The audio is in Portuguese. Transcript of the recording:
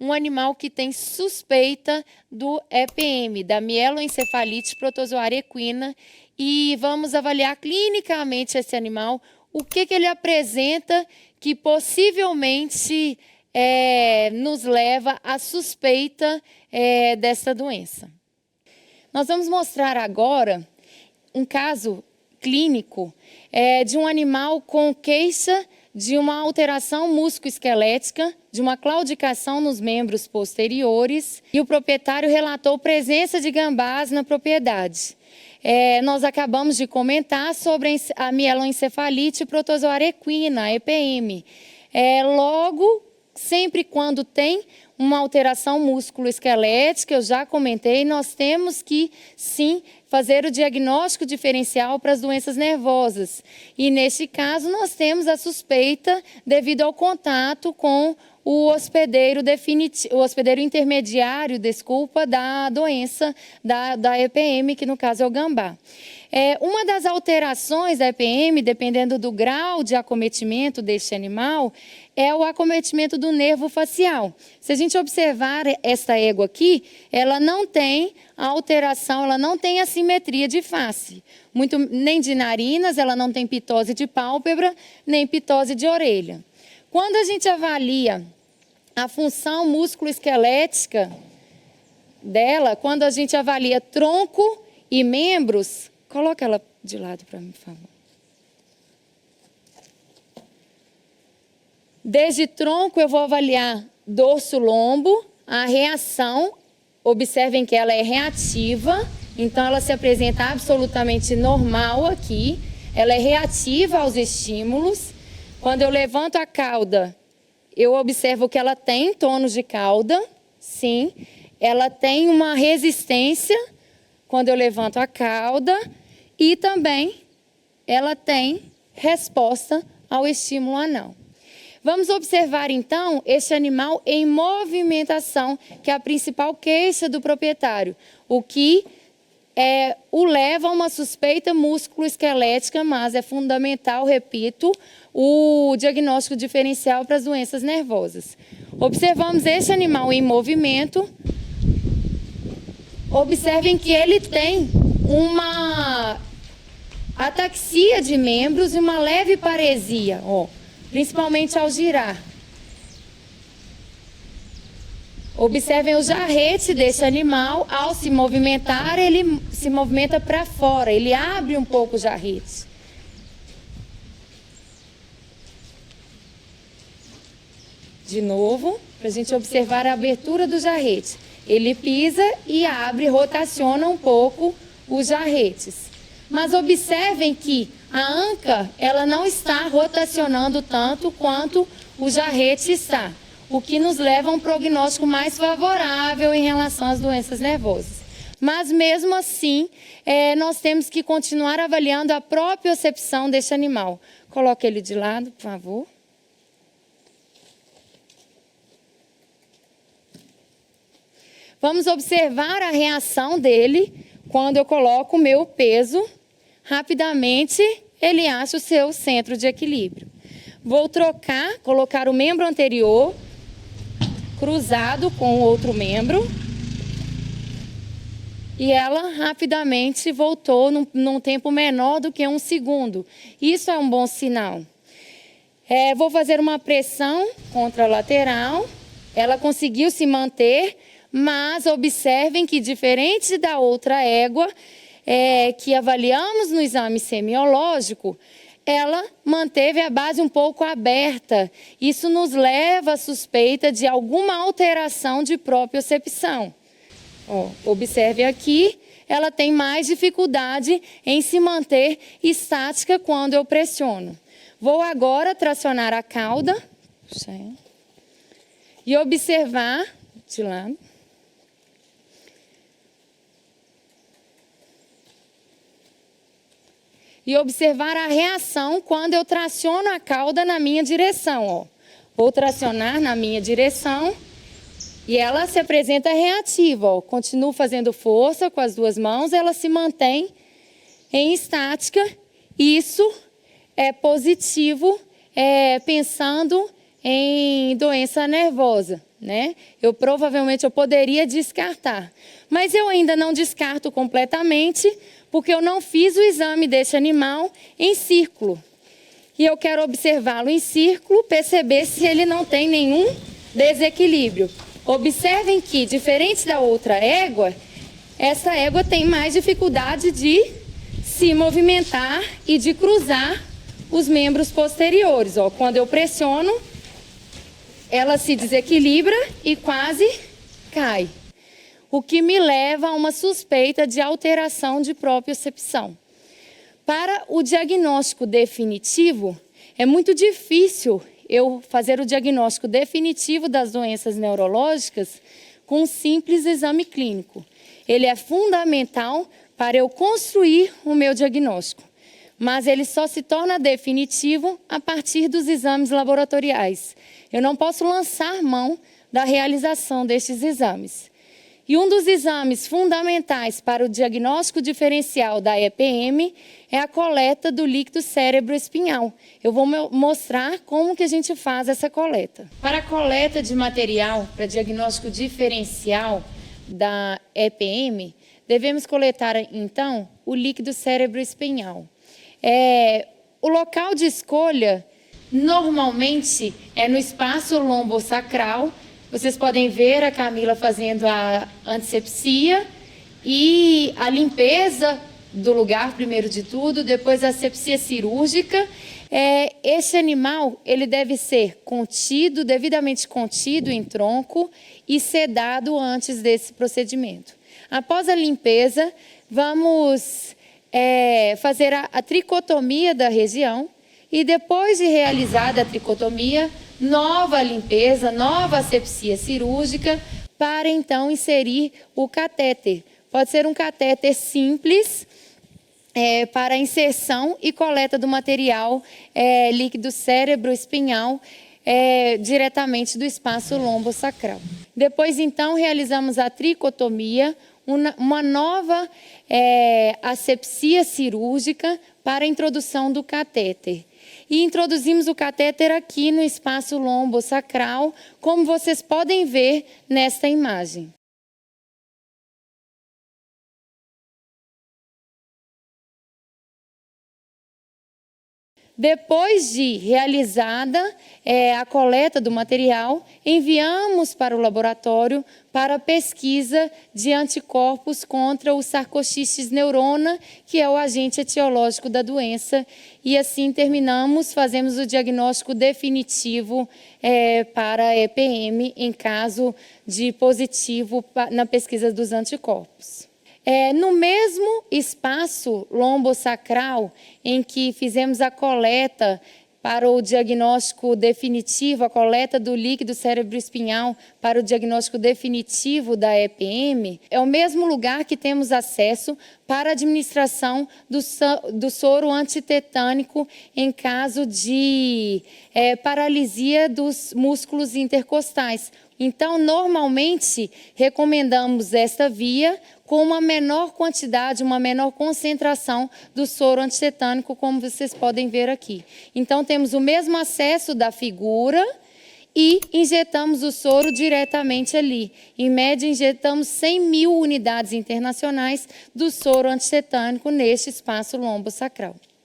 um animal que tem suspeita do EPM, da mieloencefalite protozoária equina, e vamos avaliar clinicamente esse animal, o que ele apresenta que possivelmente nos leva à suspeita dessa doença. Nós vamos mostrar agora um caso clínico de um animal com queixa de uma alteração musculoesquelética, de uma claudicação nos membros posteriores, e o proprietário relatou presença de gambás na propriedade. Nós acabamos de comentar sobre a mieloencefalite protozoária equina, a EPM. Logo, sempre quando tem uma alteração musculoesquelética, eu já comentei, nós temos que, sim, fazer o diagnóstico diferencial para as doenças nervosas. E, neste caso, nós temos a suspeita devido ao contato com o hospedeiro intermediário, da doença da EPM, que no caso é o gambá. Uma das alterações da EPM, dependendo do grau de acometimento deste animal, é o acometimento do nervo facial. Se a gente observar esta égua aqui, ela não tem alteração, ela não tem assimetria de face, nem de narinas, ela não tem pitose de pálpebra, nem pitose de orelha. Quando a gente avalia a função musculoesquelética dela, quando a gente avalia tronco e membros, coloca ela de lado para mim, por favor. Desde tronco eu vou avaliar dorso-lombo, a reação, observem que ela é reativa, então ela se apresenta absolutamente normal aqui, ela é reativa aos estímulos. Quando eu levanto a cauda, eu observo que ela tem tônus de cauda, sim, ela tem uma resistência quando eu levanto a cauda e também ela tem resposta ao estímulo anal. Vamos observar, então, este animal em movimentação, que é a principal queixa do proprietário, o que o leva a uma suspeita musculoesquelética, mas é fundamental, repito, o diagnóstico diferencial para as doenças nervosas. Observamos este animal em movimento. Observem que ele tem uma ataxia de membros e uma leve paresia, principalmente ao girar. Observem o jarrete desse animal, ao se movimentar, ele se movimenta para fora, ele abre um pouco o jarrete. De novo, para a gente observar a abertura do jarrete. Ele pisa e abre, rotaciona um pouco os jarretes. Mas observem que a anca, ela não está rotacionando tanto quanto o jarrete está, o que nos leva a um prognóstico mais favorável em relação às doenças nervosas. Mas mesmo assim, nós temos que continuar avaliando a propriocepção deste animal. Coloque ele de lado, por favor. Vamos observar a reação dele quando eu coloco o meu peso. Rapidamente, ele acha o seu centro de equilíbrio. Vou colocar o membro anterior cruzado com o outro membro. E ela rapidamente voltou num tempo menor do que 1 segundo. Isso é um bom sinal. Vou fazer uma pressão contralateral. Ela conseguiu se manter, mas observem que, diferente da outra égua, que avaliamos no exame semiológico, ela manteve a base um pouco aberta. Isso nos leva à suspeita de alguma alteração de propriocepção. Observe aqui, ela tem mais dificuldade em se manter estática quando eu pressiono. Vou agora tracionar a cauda e observar de lado. E observar a reação quando eu traciono a cauda na minha direção. Vou tracionar na minha direção e ela se apresenta reativa. Continuo fazendo força com as duas mãos, ela se mantém em estática. Isso é positivo, pensando em doença nervosa. né? Provavelmente eu poderia descartar, mas eu ainda não descarto completamente, porque eu não fiz o exame desse animal em círculo. E eu quero observá-lo em círculo, perceber se ele não tem nenhum desequilíbrio. Observem que, diferente da outra égua, essa égua tem mais dificuldade de se movimentar e de cruzar os membros posteriores. Ó, quando eu pressiono, ela se desequilibra e quase cai, o que me leva a uma suspeita de alteração de propriocepção. Para o diagnóstico definitivo, é muito difícil eu fazer o diagnóstico definitivo das doenças neurológicas com um simples exame clínico. Ele é fundamental para eu construir o meu diagnóstico, mas ele só se torna definitivo a partir dos exames laboratoriais. Eu não posso lançar mão da realização destes exames. E um dos exames fundamentais para o diagnóstico diferencial da EPM é a coleta do líquido cérebro-espinhal. Eu vou mostrar como que a gente faz essa coleta. Para a coleta de material para diagnóstico diferencial da EPM, devemos coletar, então, o líquido cérebro-espinhal. O local de escolha, normalmente, é no espaço lombosacral. Vocês podem ver a Camila fazendo a antisepsia e a limpeza do lugar, primeiro de tudo, depois a asepsia cirúrgica. Este animal, ele deve ser contido, devidamente contido em tronco e sedado antes desse procedimento. Após a limpeza, vamos fazer a tricotomia da região e depois de realizada a tricotomia, nova limpeza, nova asepsia cirúrgica, para então inserir o catéter. Pode ser um catéter simples, para inserção e coleta do material líquido cérebro-espinhal diretamente do espaço lombosacral. Depois, então, realizamos a tricotomia, uma nova asepsia cirúrgica para a introdução do catéter. E introduzimos o catéter aqui no espaço lombosacral, como vocês podem ver nesta imagem. Depois de realizada a coleta do material, enviamos para o laboratório para pesquisa de anticorpos contra o Sarcoidosis neurona, que é o agente etiológico da doença. E assim fazemos o diagnóstico definitivo para a EPM em caso de positivo na pesquisa dos anticorpos. No mesmo espaço lombosacral em que fizemos a coleta para o diagnóstico definitivo, a coleta do líquido cérebro-espinhal para o diagnóstico definitivo da EPM, é o mesmo lugar que temos acesso para a administração do soro antitetânico em caso de paralisia dos músculos intercostais. Então, normalmente, recomendamos esta via com uma menor quantidade, uma menor concentração do soro antitetânico, como vocês podem ver aqui. Então, temos o mesmo acesso da figura e injetamos o soro diretamente ali. Em média, injetamos 100.000 unidades internacionais do soro antitetânico neste espaço lombosacral.